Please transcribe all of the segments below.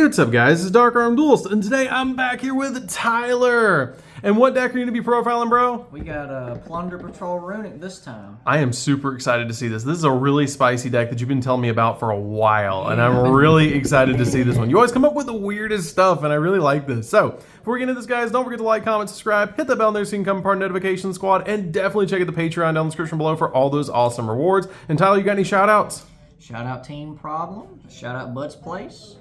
What's up, guys? This is DarkArmedDuelist, and today I'm back here with Tyler. And what deck are you going to be profiling, bro? We got Plunder Patrol Runick this time. I am super excited to see this. This is a really spicy deck that you've been telling me about for a while, and I'm really excited to see this one. You always come up with the weirdest stuff, and I really like this. So, before we get into this, guys, don't forget to like, comment, subscribe, hit that bell there so you can become part of the notification squad, and definitely check out the Patreon down in the description below for all those awesome rewards. And Tyler, you got any shout-outs? Shout out Team Problem. Shout out Bud's Place.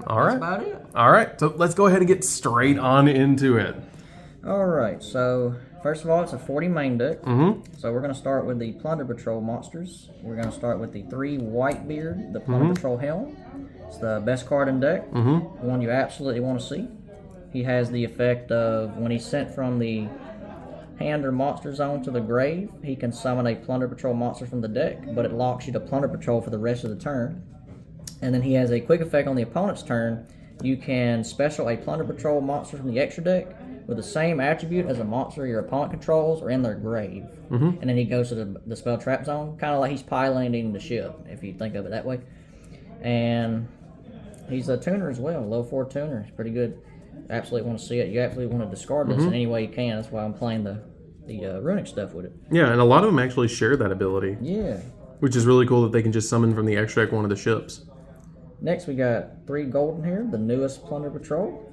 All right. That's about it. All right. So let's go ahead and get straight on into it. All right. So first of all, it's a 40 main deck. So we're going to start with the Plunder Patrol monsters. We're going to start with the 3 Whitebeard, the Plunder Patrol Helm. It's the best card in deck. The one you absolutely want to see. He has the effect of when he's sent from the hand or monster zone to the grave, he can summon a Plunder Patrol monster from the deck, but it locks you to Plunder Patrol for the rest of the turn. And then he has a quick effect on the opponent's turn. You can special a Plunder Patrol monster from the extra deck with the same attribute as a monster your opponent controls or in their grave. And then he goes to the spell trap zone, kind of like he's piloting the ship, if you think of it that way. And he's a tuner as well, low 4 tuner. It's pretty good. Absolutely want to see it. You absolutely want to discard this in any way you can. That's why I'm playing the Runick stuff with it. Yeah, and a lot of them actually share that ability. Yeah. Which is really cool that they can just summon from the extra deck one of the ships. Next, we got 3 Golden here, the newest Plunder Patrol.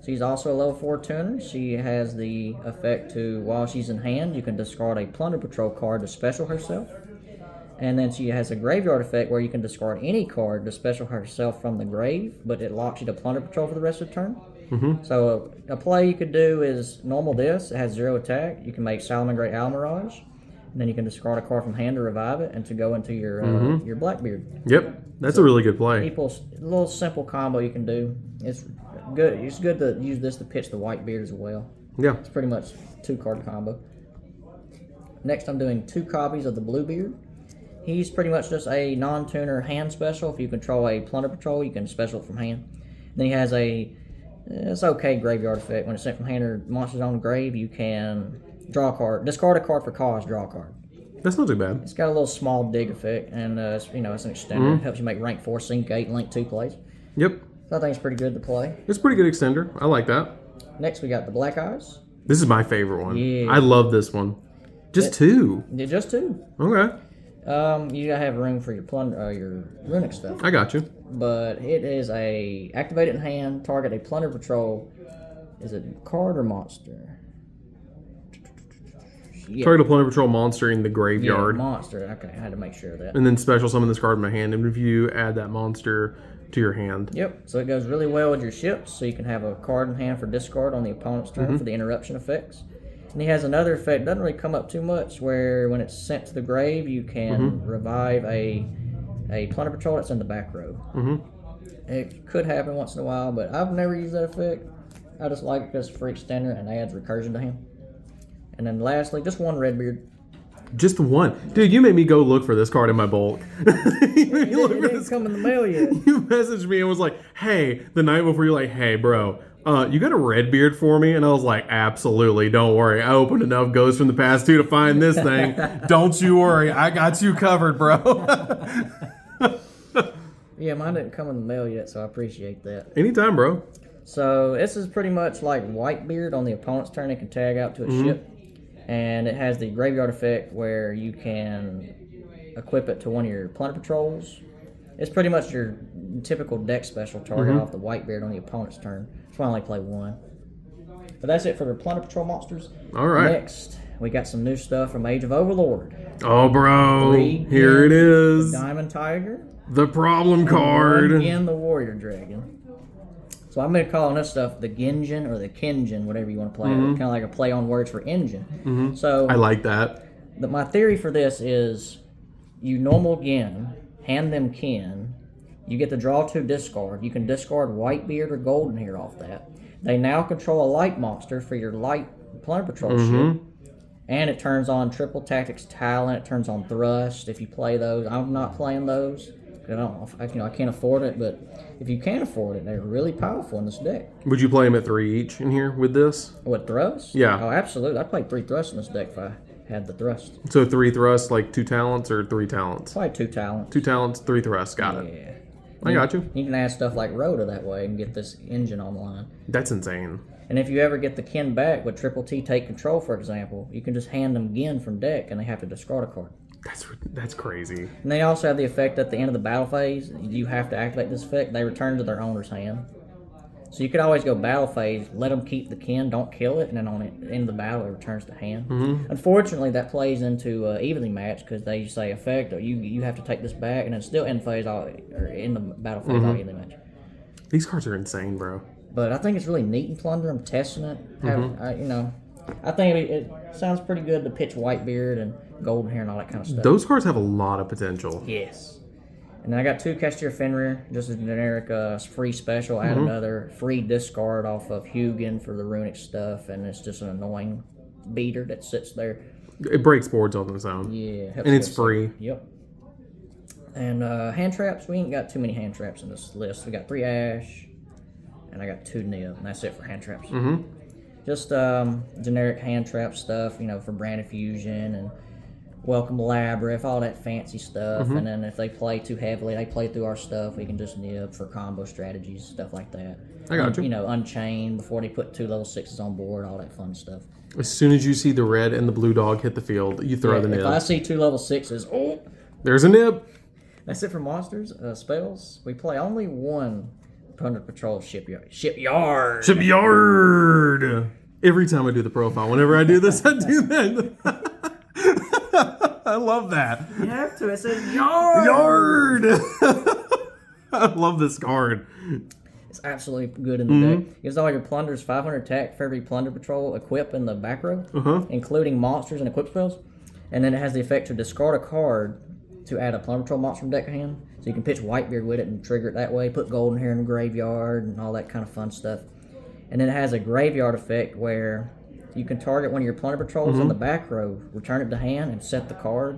She's also a level 4 tuner. She has the effect to, while she's in hand, you can discard a Plunder Patrol card to special herself. And then she has a graveyard effect where you can discard any card to special herself from the grave, but it locks you to Plunder Patrol for the rest of the turn. So a play you could do is normal this. It has 0 attack. You can make Salamangreat Almirage. And then you can discard a card from hand to revive it and to go into your Blackbeard. Yep, that's a really good play. A little simple combo you can do. It's good. It's good to use this to pitch the Whitebeard as well. Yeah. It's pretty much 2-card combo. Next, I'm doing 2 copies of the Bluebeard. He's pretty much just a non-tuner hand special. If you control a Plunder Patrol, you can special it from hand. Then he has it's okay graveyard effect. When it's sent from hand or monsters on the grave, you can draw a card, discard a card for cause, draw a card. That's not too bad. It's got a little small dig effect, and it's an extender. It helps you make rank 4, sync 8, link 2 plays. Yep. So I think it's pretty good to play. It's a pretty good extender. I like that. Next, we got the Black Eyes. This is my favorite one. Yeah. I love this one. Just 2. Yeah, just 2. Okay. You gotta have room for your your Runick stuff. I got you. But it is a activate it in hand, target a Plunder Patrol. Is it card or monster? Yeah. Target a Plunder Patrol monster in the graveyard. Yeah, monster. Okay, I had to make sure of that. And then special summon this card in my hand. And if you add that monster to your hand. Yep. So it goes really well with your ships. So you can have a card in hand for discard on the opponent's turn for the interruption effects. And he has another effect. Doesn't really come up too much. Where when it's sent to the grave, you can revive a Plunder Patrol that's in the back row. It could happen once in a while, but I've never used that effect. I just like it because it's free extender and adds recursion to him. And then lastly, just 1 Redbeard. Just 1. Dude, you made me go look for this card in my bulk. It didn't come in the mail yet. You messaged me and was like, hey, the night before, you're like, hey, bro, you got a Redbeard for me? And I was like, absolutely, don't worry. I opened enough Ghosts from the Past 2 to find this thing. Don't you worry. I got you covered, bro. Yeah, mine didn't come in the mail yet, so I appreciate that. Anytime, bro. So this is pretty much like Whitebeard on the opponent's turn. It can tag out to a ship. And it has the graveyard effect where you can equip it to one of your Plunder Patrols. It's pretty much your typical deck special target off the Whitebeard on the opponent's turn. That's why I only play 1. But that's it for the Plunder Patrol monsters. All right. Next, we got some new stuff from Age of Overlord. Oh, bro. 3 Here it is. Diamond Tiger. The problem card. And the Warrior Dragon. So I'm going to call this stuff the Genjin or the Kinjin, whatever you want to play. Kind of like a play on words for engine. So I like that. My theory for this is you normal Gin, hand them Kin. You get to draw 2 discard. You can discard Whitebeard or Golden here off that. They now control a light monster for your light Plunder Patrol ship. And it turns on Triple Tactics Talent. It turns on Thrust if you play those. I'm not playing those. I don't know, I can't afford it, but if you can afford it, they're really powerful in this deck. Would you play them at 3 each in here with this? What, Thrust? Yeah. Oh, absolutely. I'd play 3 Thrusts in this deck if I had the Thrust. So 3 thrusts, like 2 talents, or 3 talents? Probably 2 talents. 2 talents, 3 thrusts. Got it. Yeah. I got you. You can add stuff like Rhoda that way and get this engine online. That's insane. And if you ever get the kin back with Triple T Take Control, for example, you can just hand them Gin from deck and they have to discard a card. That's crazy. And they also have the effect at the end of the battle phase. You have to activate this effect. They return to their owner's hand. So you could always go battle phase, let them keep the kin, don't kill it, and then on the end of the battle it returns to hand. Unfortunately, that plays into evenly match because they say effect, or you have to take this back, and then still end phase or in the battle phase all evenly match. These cards are insane, bro. But I think it's really neat in Plunder. I'm testing it. I think it sounds pretty good to pitch Whitebeard and Golden Hair and all that kind of stuff. Those cards have a lot of potential. Yes. And then I got 2 Cashier Fenrir, just a generic free special. Add another free discard off of Hugin for the Runick stuff, and it's just an annoying beater that sits there. It breaks boards on its own. Yeah. And it's free. Yep. And hand traps, we ain't got too many hand traps in this list. We got 3 Ash, and I got 2 Nib, and that's it for hand traps. Just generic hand trap stuff, for Branded Fusion and Welcome Labyrinth, all that fancy stuff. And then if they play too heavily, they play through our stuff, we can just nib for combo strategies, stuff like that. I got you. Unchained before they put 2 level 6s on board, all that fun stuff. As soon as you see the red and the blue dog hit the field, you throw the nib. If I see 2 level 6s, there's a nib. That's it for monsters. Spells, we play only 1 Plunder Patrol Shipyard. Every time I do the profile, whenever I do this, I do that. I love that. You have to. It says yard. Yard. I love this card. It's absolutely good in the deck. Gives all your plunders 500 attack for every Plunder Patrol equip in the back row, including monsters and equip spells. And then it has the effect to discard a card to add a Plunder Patrol monster from deck to hand. So you can pitch Whitebeard with it and trigger it that way. Put Golden Hair in the graveyard and all that kind of fun stuff. And then it has a graveyard effect where you can target one of your Plunder Patrols in the back row, return it to hand, and set the card.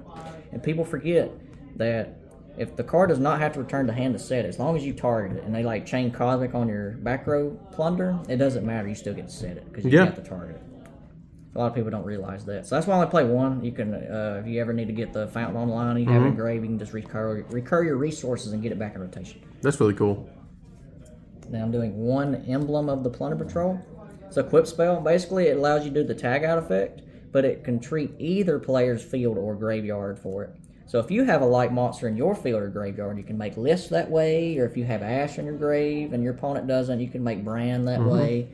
And people forget that if the card does not have to return to hand to set it, as long as you target it, and they chain Cosmic on your back row Plunder, it doesn't matter. You still get to set it because you have to target it. A lot of people don't realize that. So that's why I only play 1. You can, if you ever need to get the Fountain online, you have it engraved, you can just recur your resources and get it back in rotation. That's really cool. Now I'm doing 1 Emblem of the Plunder Patrol. It's a equip spell. Basically, it allows you to do the tag out effect, but it can treat either player's field or graveyard for it. So if you have a light monster in your field or graveyard, you can make lists that way, or if you have Ash in your grave and your opponent doesn't, you can make Brand that way.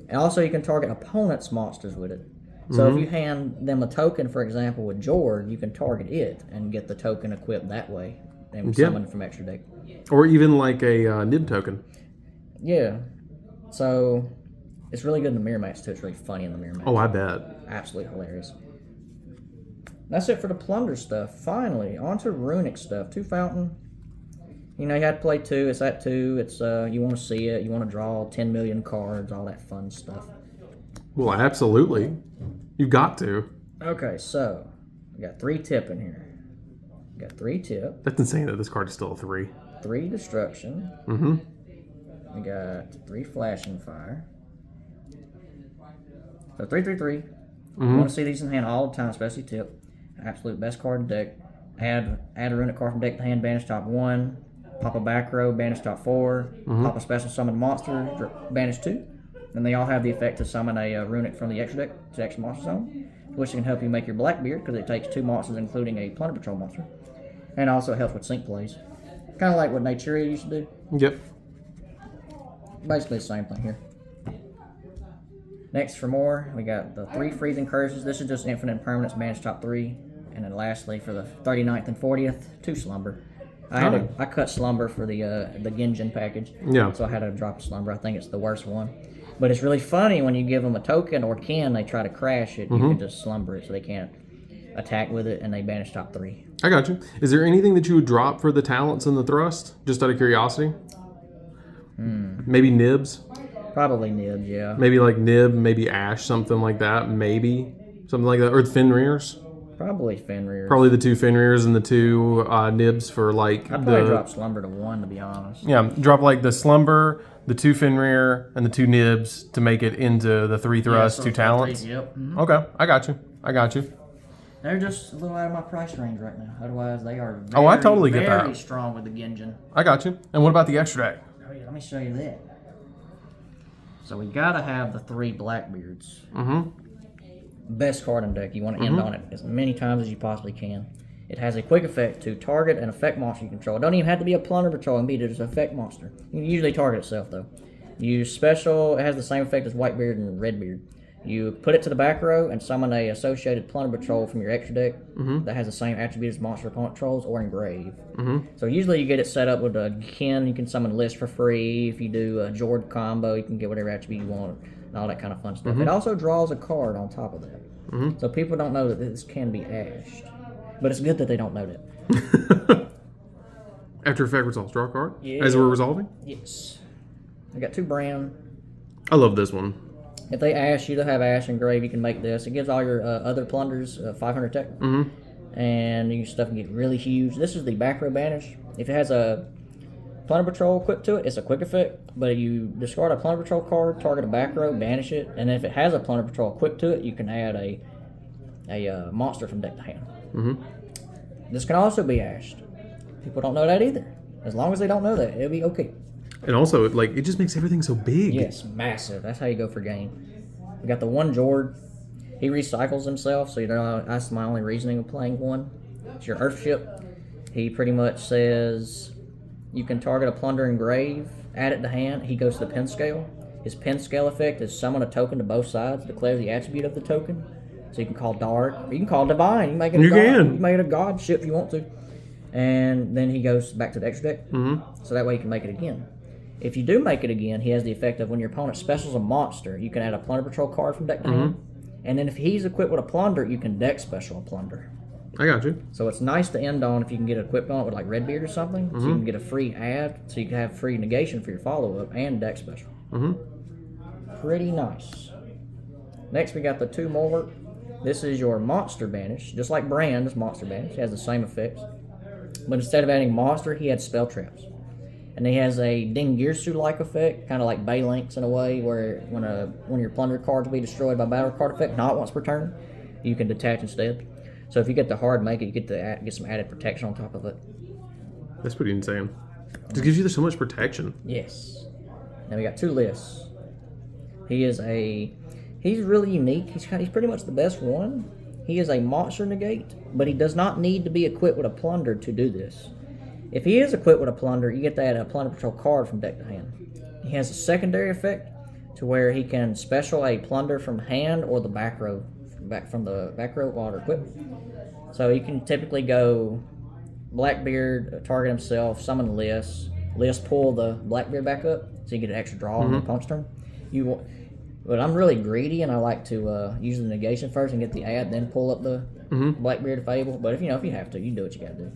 And also you can target opponent's monsters with it. So if you hand them a token, for example, with Jord, you can target it and get the token equipped that way and summon from extra deck. Or even like a nib token. Yeah. So it's really good in the mirror match too. It's really funny in the mirror match. Oh, I bet. Absolutely hilarious. That's it for the Plunder stuff. Finally, on to Runick stuff. 2 Fountain. You had to play 2. It's at 2. It's you want to see it. You want to draw 10 million cards, all that fun stuff. Well, absolutely. You've got to. Okay, so we got 3 tip in here. We got 3 tip. That's insane that this card is still a 3. 3 destruction. We got 3 flashing fire. So 3/3/3. You want to see these in hand all the time, especially tip. Absolute best card in deck. Add a Runick card from deck to hand, banish top 1. Pop a back row, banish top 4. Pop a special summon monster, banish 2. And they all have the effect to summon a Runick from the extra deck to extra monster zone, which can help you make your Blackbeard because it takes 2 monsters, including a Plunder Patrol monster. And also helps with sync plays. Kind of like what Naturia used to do. Yep. Basically the same thing here. Next, for more, we got the 3 freezing curses. This is just infinite permanence, banish top 3. And then lastly, for the 39th and 40th, 2 slumber. I cut slumber for the Genjin package. Yeah. So I had to drop a slumber. I think it's the worst one. But it's really funny when you give them a token or they try to crash it, you can just slumber it so they can't attack with it, and they banish top 3. I got you. Is there anything that you would drop for the talents and the thrust, just out of curiosity? Maybe nibs? Probably nibs, yeah. Maybe like nib, maybe ash, something like that. Maybe something like that, or Fenrirs. Probably Fenrir. Probably the 2 Fenrirs and the 2 nibs for like I'd probably drop slumber to 1, to be honest. Yeah, drop like the slumber, the 2 Fenrir, and the 2 nibs to make it into the 3 thrust, 2 talents. Yep. Okay, I got you. They're just a little out of my price range right now. Otherwise, they are Oh, I totally get that. very strong with the Genjin. I got you. And what about the extra deck? Oh, yeah, let me show you that. So we gotta have the 3 Blackbeards. Best card in deck. You want to end on it as many times as you possibly can. It has a quick effect to target an effect monster you control. It don't even have to be a Plunder Patrol and be just an effect monster. You can usually target itself though. You use special. It has the same effect as Whitebeard and Redbeard. You put it to the back row and summon a associated Plunder Patrol from your extra deck that has the same attribute as monster opponent trolls or engrave. So usually you get it set up with a Kin. You can summon List for free. If you do a Jord combo, you can get whatever attribute you want and all that kind of fun stuff. It also draws a card on top of that. So people don't know that this can be ashed. But it's good that they don't know that. After effect results, draw a card? Yeah. As we're resolving? Yes. I got 2 brand. I love this one. If they ash you to have Ash and Grave, you can make this. It gives all your other plunders 500 tech. And your stuff can get really huge. This is the back row banish. If it has a Plunder Patrol equipped to it, it's a quick effect. But if you discard a Plunder Patrol card, target a back row, banish it. And if it has a Plunder Patrol equipped to it, you can add a monster from deck to hand. This can also be ashed. People don't know that either. As long as they don't know that, it'll be okay. And also, like, it just makes everything so big. Yes, massive. That's how you go for game. We got the 1 Jord. He recycles himself, so you know that's my only reasoning of playing 1. It's your Earthship. He pretty much says you can target a Plunder and Grave, add it to hand. He goes to the Pen Scale. His Pen Scale effect is summon a token to both sides, declare the attribute of the token. So you can call Dark, or you can call Divine. You make it a god. You can make it a god ship if you want to. And then he goes back to the extra deck. So that way you can make it again. If you do make it again, he has the effect of when your opponent specials a monster, you can add a Plunder Patrol card from deck to hand. And then if he's equipped with a Plunder, you can deck special a Plunder. I got you. So it's nice to end on if you can get equipped on it with like Redbeard or something. So you can get a free add, so you can have free negation for your follow-up and deck special. Pretty nice. Next we got the 2 more. This is your Monster Banish. Just like Brand, this Monster Banish. It has the same effects. But instead of adding Monster, he had Spell Traps. And he has a Dingirsu-like effect, kind of like Balinks in a way, where when your Plunder cards will be destroyed by battle card effect, not once per turn, you can detach instead. So if you get the hard make it, you get to get some added protection on top of it. That's pretty insane. Just gives you so much protection. Yes. Now we got 2 lists. He's really unique. He's pretty much the best one. He is a monster negate, but he does not need to be equipped with a Plunder to do this. If he is equipped with a Plunder, you get to add a Plunder Patrol card from deck to hand. He has a secondary effect to where he can special a Plunder from hand or the back row, from the back row while they're equipped. So you can typically go Blackbeard, target himself, summon List, pull the Blackbeard back up, so you get an extra draw on the opponent's turn. But I'm really greedy, and I like to use the negation first and get the add, then pull up the Blackbeard Fable. But if you have to, you do what you gotta do.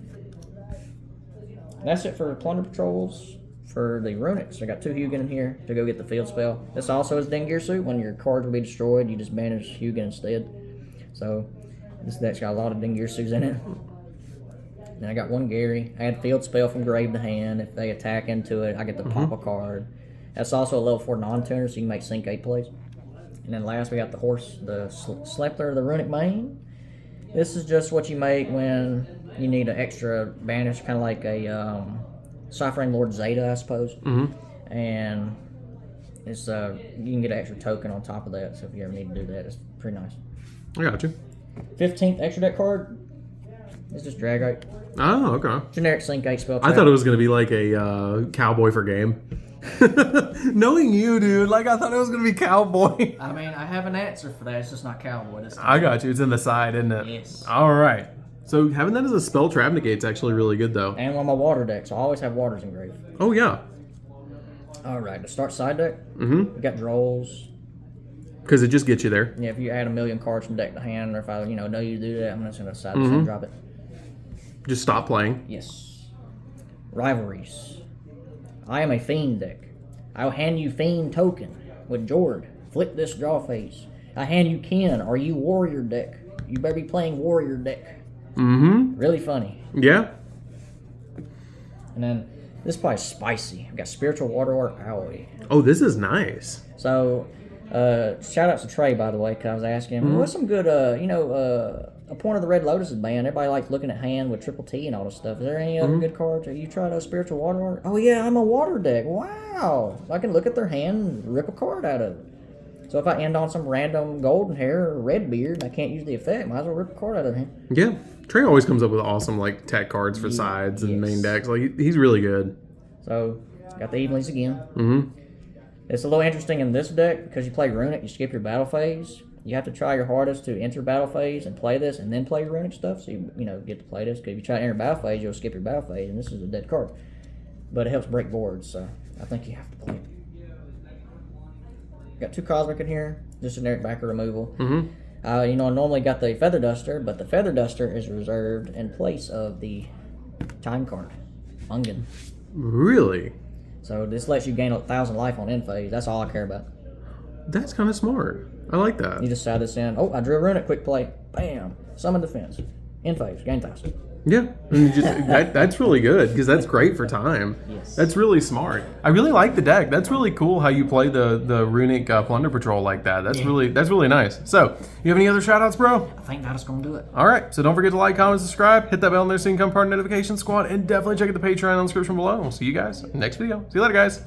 That's it for Plunder Patrols. For the Runicks, I got 2 Hugin in here to go get the field spell. This also is Dingirsu. When your cards will be destroyed, you just banish Hugin instead. So this deck's got a lot of Dingirsus in it. Then I got 1 Gary. I had field spell from grave to hand. If they attack into it, I get to pop a card. That's also a level 4 non-tuner, so you can make sync 8 plays. And then last we got the horse, the Slepter of the Runick Mane. This is just what you make when you need an extra banish, kind of like a Ciphering Lord Zeta, I suppose. And it's you can get an extra token on top of that, so if you ever need to do that, it's pretty nice. I got you. 15th extra deck card. It's just Dragite. Oh, okay. Generic sync 8 spell trap. I thought it was going to be like a cowboy for game. Knowing you, dude, like I thought it was going to be cowboy. I mean, I have an answer for that. It's just not cowboy this time. I got you. It's in the side, isn't it? Yes. All right. So having that as a spell trap negate's actually really good, though. And one of my water decks. I always have waters engraved. Oh, yeah. All right. To start side deck, we got Drolls. Because it just gets you there. Yeah, if you add 1,000,000 cards from deck to hand, or if I know you do that, I'm just going to side drop it. Just stop playing. Yes. Rivalries. I am a Fiend deck. I'll hand you Fiend token with Jord. Flip this draw phase. I hand you Kin. Are you Warrior deck? You better be playing Warrior deck. Really funny. Yeah. And then this is probably spicy. I've got Spiritual Waterwork Alloy. Oh, this is nice. So, shout out to Trey, by the way, because I was asking him, what's some good, a point of the Red Lotus is banned. Everybody likes looking at hand with triple T and all this stuff. Is there any other good cards? Have you tried a Spiritual Water? Oh yeah, I'm a water deck. Wow. I can look at their hand and rip a card out of it. So if I end on some random golden hair or red beard, I can't use the effect. Might as well rip a card out of their hand. Yeah. Trey always comes up with awesome like tech cards for sides and main decks. Like he's really good. So got the Evenlings again. It's a little interesting in this deck because you play Runick, you skip your battle phase. You have to try your hardest to enter battle phase and play this and then play your Runick stuff. So you get to play this. Because if you try to enter battle phase, you'll skip your battle phase, and this is a dead card. But it helps break boards, so I think you have to play it. Got 2 Cosmic in here, just generic backer removal. I normally got the Feather Duster, but the Feather Duster is reserved in place of the time card, Ungen. Really? So this lets you gain 1,000 life on end phase. That's all I care about. That's kind of smart. I like that. You just side this in. Oh, I drew a Runick, quick play. Bam. Summon defense. End phase, gain 1,000. Yeah, and that's really good because that's great for time. Yes. That's really smart. I really like the deck. That's really cool how you play the Runick Plunder Patrol like that. That's really nice. So, you have any other shout outs, bro? I think that is going to do it. All right, so don't forget to like, comment, subscribe, hit that bell in there so you can become part of the notification squad, and definitely check out the Patreon on the description below. We'll see you guys next video. See you later, guys.